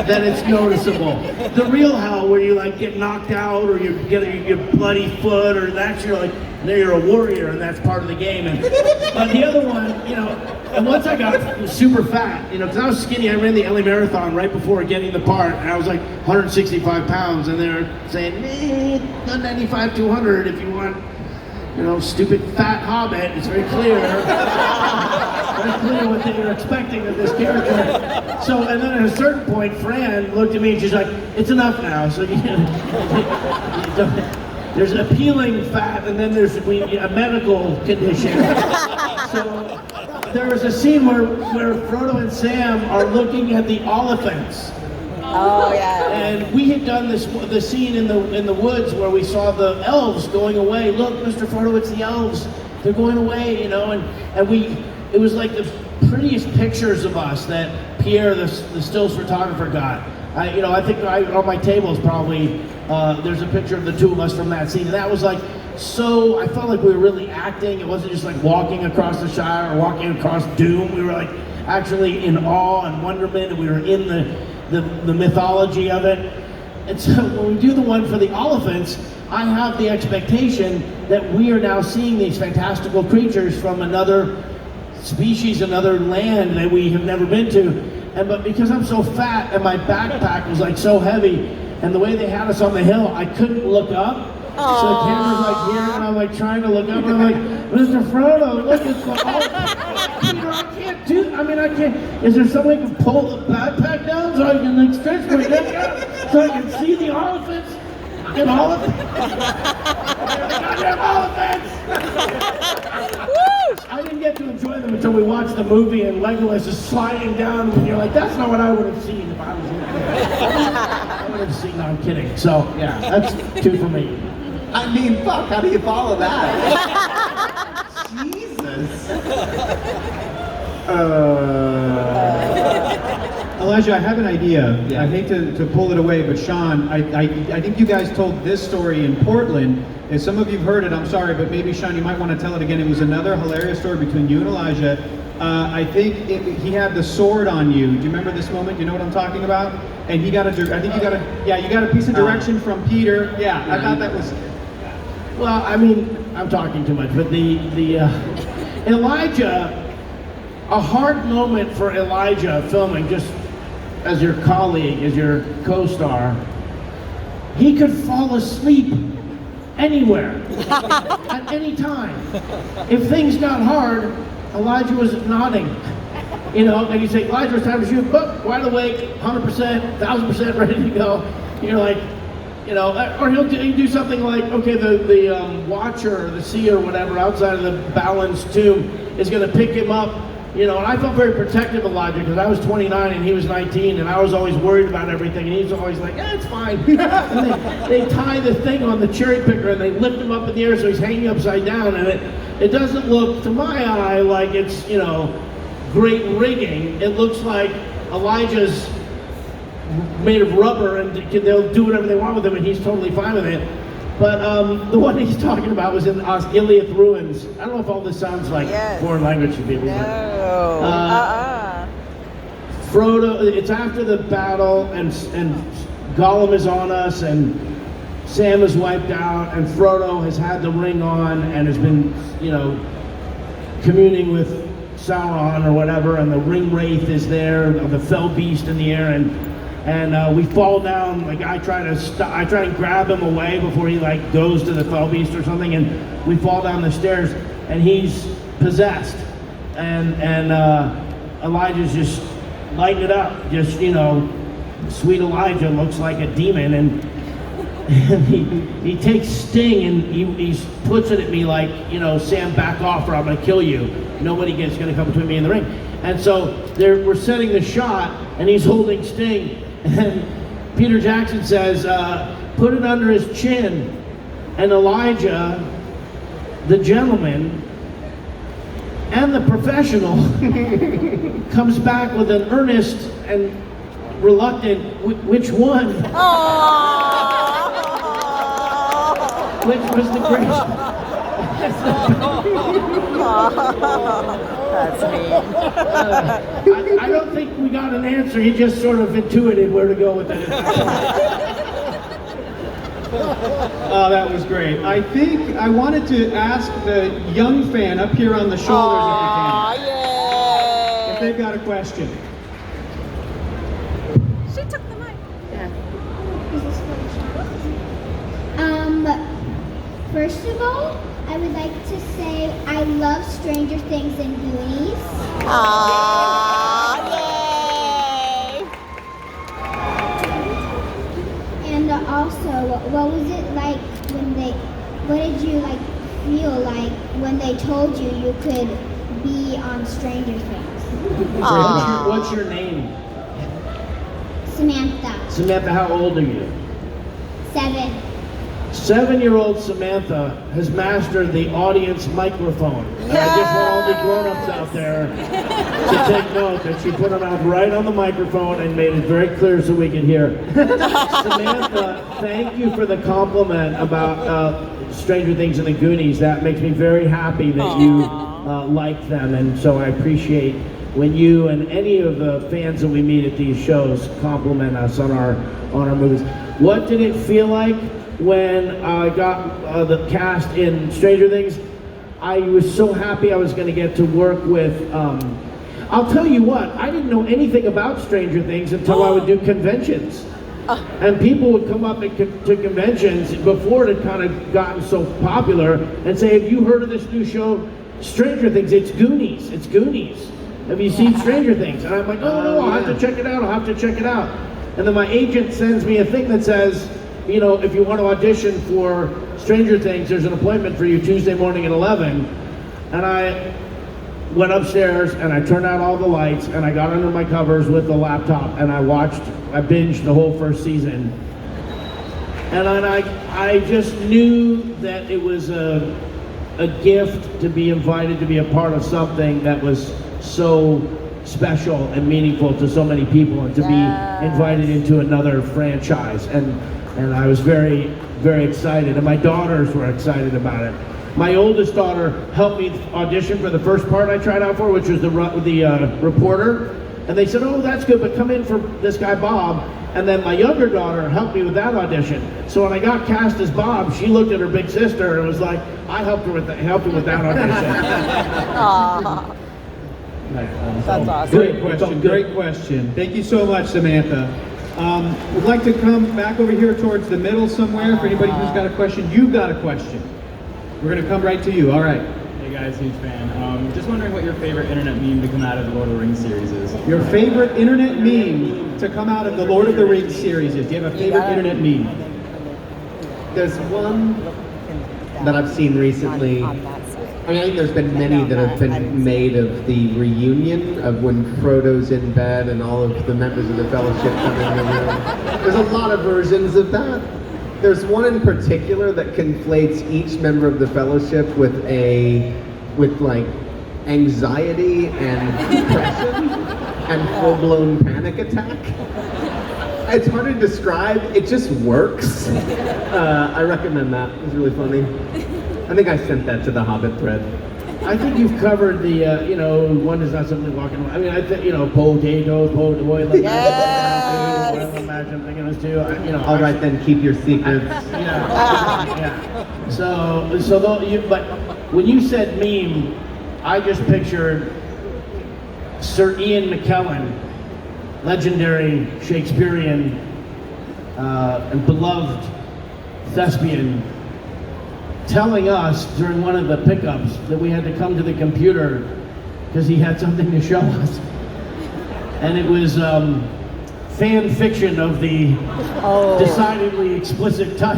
then it's noticeable. The real hell where you like get knocked out or you get your bloody foot or that's you're like, now you're a warrior and that's part of the game. And but the other one, you know, and once I got super fat, you know, because I was skinny, I ran the LA Marathon right before getting the part, and I was like 165 pounds, and they're saying, 195, 200 if you want, you know, stupid fat hobbit. It's very clear. Very clear what they were expecting of this character. So, and then at a certain point, Fran looked at me and she's like, it's enough now. So, there's appealing fat and then there's a medical condition. So, there was a scene where Frodo and Sam are looking at the Oliphants. Oh yeah. And we had done the scene in the woods where we saw the elves going away. Look, Mr. Frodo, it's the elves. They're going away, you know, and it was like the prettiest pictures of us that Pierre, the stills photographer, got. I think on my table is probably there's a picture of the two of us from that scene, and that was like so. I felt like we were really acting. It wasn't just like walking across the Shire or walking across Doom. We were like actually in awe and wonderment, and we were in the mythology of it. And so when we do the one for the Oliphants, I have the expectation that we are now seeing these fantastical creatures from another species, another land that we have never been to. But because I'm so fat and my backpack was like so heavy, and the way they had us on the hill, I couldn't look up. Aww. So the camera's like here, and I'm like trying to look up, and I'm like, Mr. Frodo, look, it's the Peter, I can't do, I can't, is there some way I can pull the backpack down so I can like stretch my neck out so I can see the Oliphants? And Oliphants? Goddamn Oliphants! I didn't get to enjoy them until we watched the movie and Legolas is sliding down, and you're like, that's not what I would have seen if I was in there. I would have seen, no, I'm kidding. So, yeah, that's 2 for me. I mean, fuck, how do you follow that? Jesus. Elijah, I have an idea. Yeah. I hate to pull it away, but Sean, I think you guys told this story in Portland. If some of you've heard it, I'm sorry, but maybe Sean, you might want to tell it again. It was another hilarious story between you and Elijah. I think he had the sword on you. Do you remember this moment? Do you know what I'm talking about? And he got you got a piece of direction from Peter. Yeah, I thought that was. Well, I mean, I'm talking too much, but the Elijah, a hard moment for Elijah filming, just as your colleague, as your co-star, he could fall asleep anywhere, at any time. If things got hard, Elijah was nodding, you know, and you say, Elijah, it's time to shoot, book, wide awake, 100%, 1000% ready to go. You're like, you know, or he'll do something like, okay, the watcher or the seer or whatever outside of the balanced tomb is going to pick him up, you know, and I felt very protective of Elijah because I was 29 and he was 19 and I was always worried about everything and he was always like, it's fine. And they tie the thing on the cherry picker and they lift him up in the air so he's hanging upside down, and it doesn't look, to my eye, like it's, you know, great rigging. It looks like Elijah's made of rubber and they'll do whatever they want with him and he's totally fine with it. But the one he's talking about was in Osgiliath ruins. I don't know if all this sounds like foreign language to people. No. Frodo, it's after the battle and Gollum is on us and Sam is wiped out and Frodo has had the ring on and has been, you know, communing with Sauron or whatever, and the ring wraith is there, the fell beast in the air, and we fall down. Like I try and grab him away before he like goes to the fell beast or something, and we fall down the stairs, and he's possessed, and Elijah's just lighting it up, just, you know, sweet Elijah looks like a demon, and he takes Sting and he puts it at me like, you know, Sam, back off or I'm gonna kill you. Nobody gets gonna come between me and the ring. And so we're setting the shot and he's holding Sting. And Peter Jackson says, put it under his chin. And Elijah, the gentleman and the professional, comes back with an earnest and reluctant, which one? Which was the greatest? That's me. I don't think we got an answer. He just sort of intuited where to go with that. Oh, that was great. I think I wanted to ask the young fan up here on the shoulders Aw, if yay! they've got a question. She took the mic. First of all, I would like to say I love Stranger Things and Goonies. Aw, yay! And also, what was it like what did you like feel like when they told you you could be on Stranger Things? What's your name? Samantha, Samantha, how old are you? 7. 7-year-old Samantha has mastered the audience microphone. And I just want all the grown-ups out there to take note that she put her mouth right on the microphone and made it very clear so we could hear. Samantha, thank you for the compliment about Stranger Things and the Goonies. That makes me very happy that you like them, and so I appreciate when you and any of the fans that we meet at these shows compliment us on our movies. What did it feel like when I got the cast in Stranger Things? I was so happy I was going to get to work with, I'll tell you what, I didn't know anything about Stranger Things until I would do conventions. And people would come up to conventions before it had kind of gotten so popular and say, have you heard of this new show, Stranger Things? It's Goonies. It's Goonies. Have you seen Stranger Things? And I'm like, oh no, I'll have to check it out. I'll have to check it out. And then my agent sends me a thing that says, you know, if you want to audition for Stranger Things, there's an appointment for you Tuesday morning at 11. And I went upstairs and I turned out all the lights and I got under my covers with the laptop and I binged the whole first season. And then I just knew that it was a gift to be invited to be a part of something that was so special and meaningful to so many people, and to be invited into another franchise. And I was very, very excited, and my daughters were excited about it. My oldest daughter helped me audition for the first part I tried out for, which was the reporter. And they said, oh, that's good, but come in for this guy Bob. And then my younger daughter helped me with that audition. So when I got cast as Bob, she looked at her big sister and was like, I helped her with that audition. Aww. That's awesome. Great question, great question. Thank you so much, Samantha. We'd like to come back over here towards the middle somewhere for anybody who's got a question. You've got a question. We're going to come right to you. All right. Hey guys, huge fan. Just wondering what your favorite internet meme to come out of the Lord of the Rings series is. Your favorite internet meme to come out of the Lord of the Rings series is. Do you have a favorite internet meme? There's one that I've seen recently. I mean, I think there's been many that have been made of the reunion of when Frodo's in bed and all of the members of the Fellowship come in the room. There's a lot of versions of that. There's one in particular that conflates each member of the Fellowship with like anxiety and depression and full-blown panic attack. It's hard to describe. It just works. I recommend that. It's really funny. I think I sent that to the Hobbit thread. I think you've covered the, one is not simply walking away. I mean, I think, potato, boy, Yes. imagine thinking those two. All right, then keep your secrets. Yeah. So but when you said meme, I just pictured Sir Ian McKellen, legendary Shakespearean and beloved thespian, telling us during one of the pickups that we had to come to the computer because he had something to show us. And it was fan fiction of the decidedly explicit type.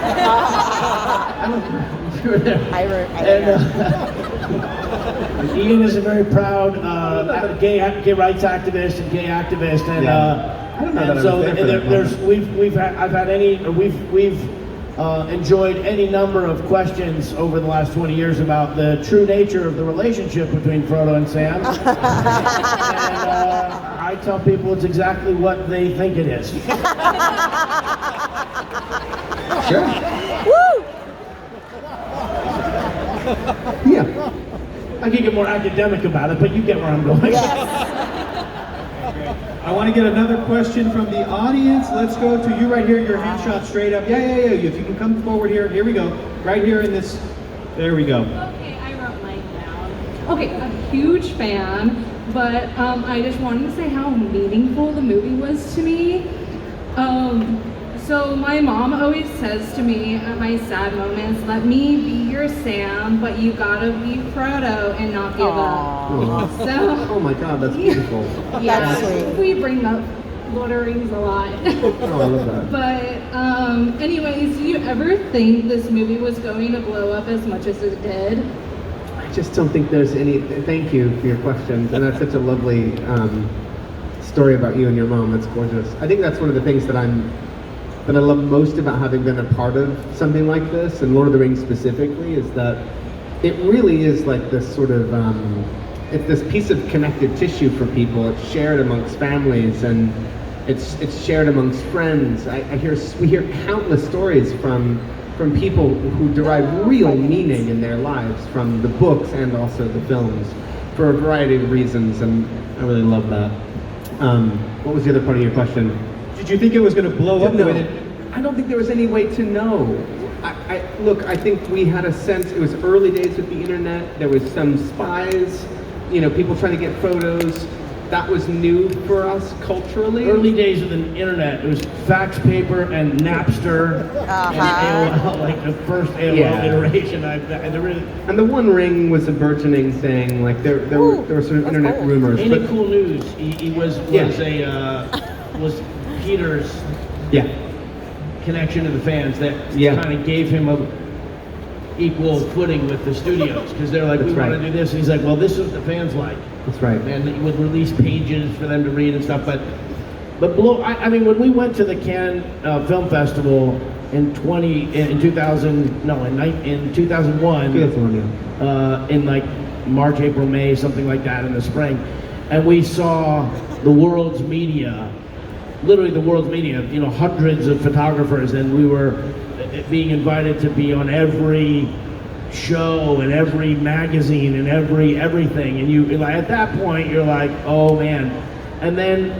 I don't know if you were there. Ian is a very proud gay rights activist and gay activist, and I don't know that so I was there for that we've enjoyed any number of questions over the last 20 years about the true nature of the relationship between Frodo and Sam. And I tell people it's exactly what they think it is. Sure. Woo! Yeah. I could get more academic about it, but you get where I'm going. I want to get another question from the audience. Let's go to you right here. Your hand shot straight up. Yeah. If you can come forward here. Here we go. Right here in this. There we go. Okay, I wrote mine down. Okay, a huge fan, but I just wanted to say how meaningful the movie was to me. So my mom always says to me at my sad moments, let me be your Sam, but you gotta be Frodo and not give up. So, Oh my God, that's beautiful. yeah, That's sweet. we bring up Lord of the Rings a lot. Oh, I love that. But anyways, do you ever think this movie was going to blow up as much as it did? I just don't think there's any. Thank you for your questions, and that's such a lovely story about you and your mom. That's gorgeous. I think that's one of the things that I love most about having been a part of something like this, and Lord of the Rings specifically, is that it really is like this sort of it's this piece of connective tissue for people. It's shared amongst families, and it's shared amongst friends. We hear countless stories from people who derive real meaning in their lives from the books and also the films for a variety of reasons, and I really love that. What was the other part of your question? Did you think it was going to blow up No, with it? I don't think there was any way to know. Look, I think we had a sense, it was early days with the internet, there was some spies, people trying to get photos. That was new for us culturally. Early days of the internet, it was fax paper and Napster and AOL, like the first AOL iteration. And the One Ring was a burgeoning thing. Like there were sort of internet rumors. Ain't it cool news? He was Peter's connection to the fans that kind of gave him a equal footing with the studios, because they're like, we want to do this, and he's like, well, this is what the fans like. That's right. And he would release pages for them to read and stuff. But I mean, when we went to the Cannes Film Festival in 2001, in like March, April, May, something like that in the spring, and we saw the world's media, literally the world's media, hundreds of photographers, and we were being invited to be on every show and every magazine and everything, and you at that point you're like, oh man. And then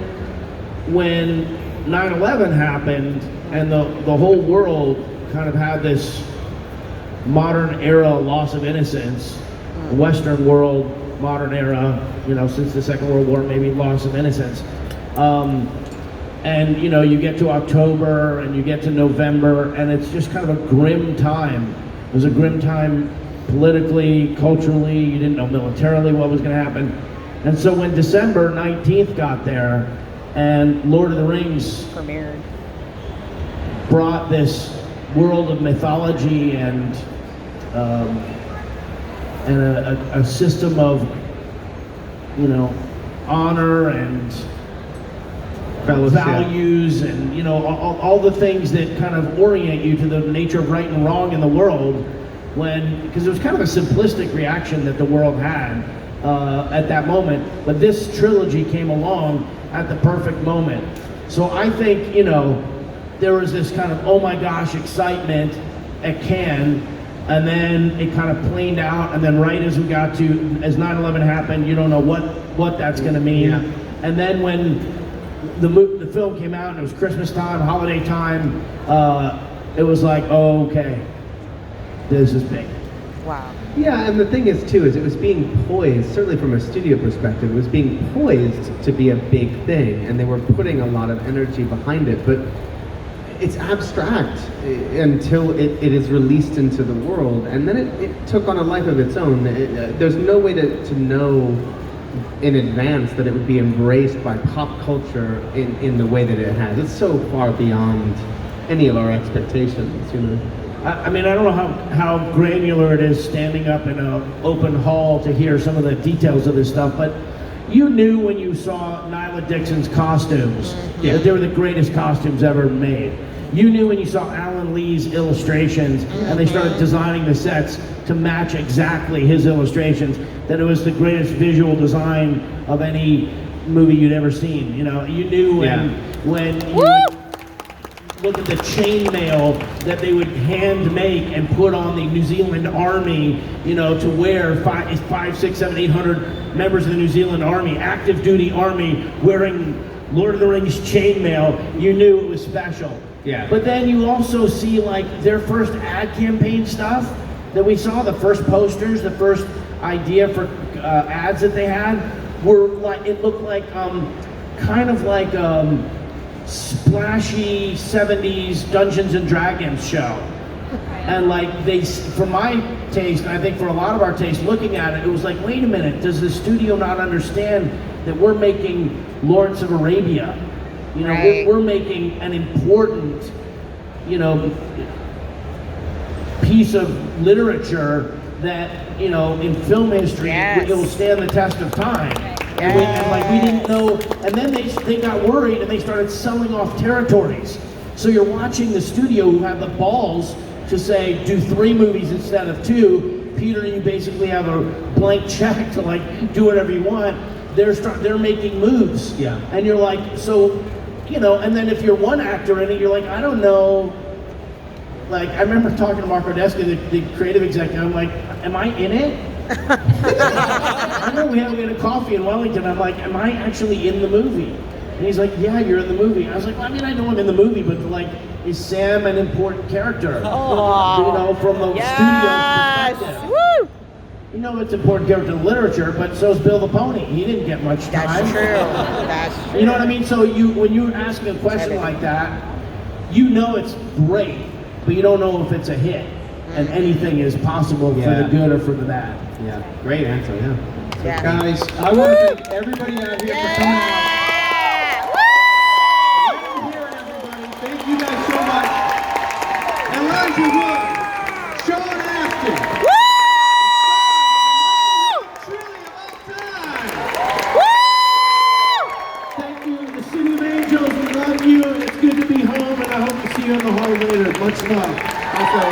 when 9/11 happened and the whole world kind of had this modern era loss of innocence, Western world modern era, since the Second World War, maybe loss of innocence, and you get to October and you get to November, and it's just kind of a grim time. It was a grim time politically, culturally. You didn't know militarily what was going to happen. And so when December 19th got there and Lord of the Rings Premiered. brought this world of mythology and a system of, honor and values and all the things that kind of orient you to the nature of right and wrong in the world, because it was kind of a simplistic reaction that the world had at that moment, but this trilogy came along at the perfect moment. So I think there was this kind of oh my gosh excitement at Cannes, and then it kind of planed out, and then right as 9/11 happened, you don't know what that's going to mean. And then when the film came out and it was Christmas time, holiday time, it was like, oh, okay, this is big. Wow. Yeah, and the thing is too, is it was being poised, certainly from a studio perspective, it was being poised to be a big thing, and they were putting a lot of energy behind it, but it's abstract until it is released into the world, and then it took on a life of its own. There's no way to know in advance that it would be embraced by pop culture in the way that it has. It's so far beyond any of our expectations, I mean, I don't know how granular it is standing up in an open hall to hear some of the details of this stuff, but you knew when you saw Nyla Dixon's costumes that they were the greatest costumes ever made. You knew when you saw Alan Lee's illustrations and they started designing the sets to match exactly his illustrations, that it was the greatest visual design of any movie you'd ever seen. You knew when look at the chainmail that they would hand make and put on the New Zealand Army, you know, to wear 5, 6, 7, 800 members of the New Zealand Army, active duty army, wearing Lord of the Rings chainmail. You knew it was special. Yeah. But then you also see like their first ad campaign stuff that we saw, the first posters, the first idea for ads that they had were like, it looked like kind of like splashy 70s Dungeons and Dragons show. And like they, for my taste, and I think for a lot of our taste, looking at it, it was like, wait a minute, does the studio not understand that we're making Lawrence of Arabia? You know, Right. we're making an important, you know, piece of literature that, you know, in film history, Yes. it will stand the test of time. And like we didn't know, and then they got worried and they started selling off territories. So you're watching the studio who have the balls to say, do 3 movies instead of 2. Peter, you basically have a blank check to like do whatever you want. They're making moves. Yeah. And you're like, so, you know, and then if you're one actor in it, you're like, I don't know. Like, I remember talking to Mark Rodeski, the creative executive, I'm like, am I in it? I know we had a coffee in Wellington, I'm like, am I actually in the movie? And he's like, yeah, you're in the movie. I was like, well, I mean, I know I'm in the movie, but like, is Sam an important character? Oh. You know, from the Yes. studio's perspective. Woo! You know, it's an important character in literature, but so's Bill the Pony. He didn't get much time. That's true. That's true. You know what I mean? So when you ask a question like that, you know it's great, but you don't know if it's a hit. And anything is possible for Yeah. the good or for the bad. Yeah, great answer, yeah. Yeah. Guys, I want to thank everybody out here for coming out. Yeah! Right here, everybody. Thank you guys so much. Elijah Wood, Sean Astin. Woo! Truly of all time. Woo! Thank you, the City of Angels. We love you. It's good to be home, and I hope to see you in the hall later. Much love. Also,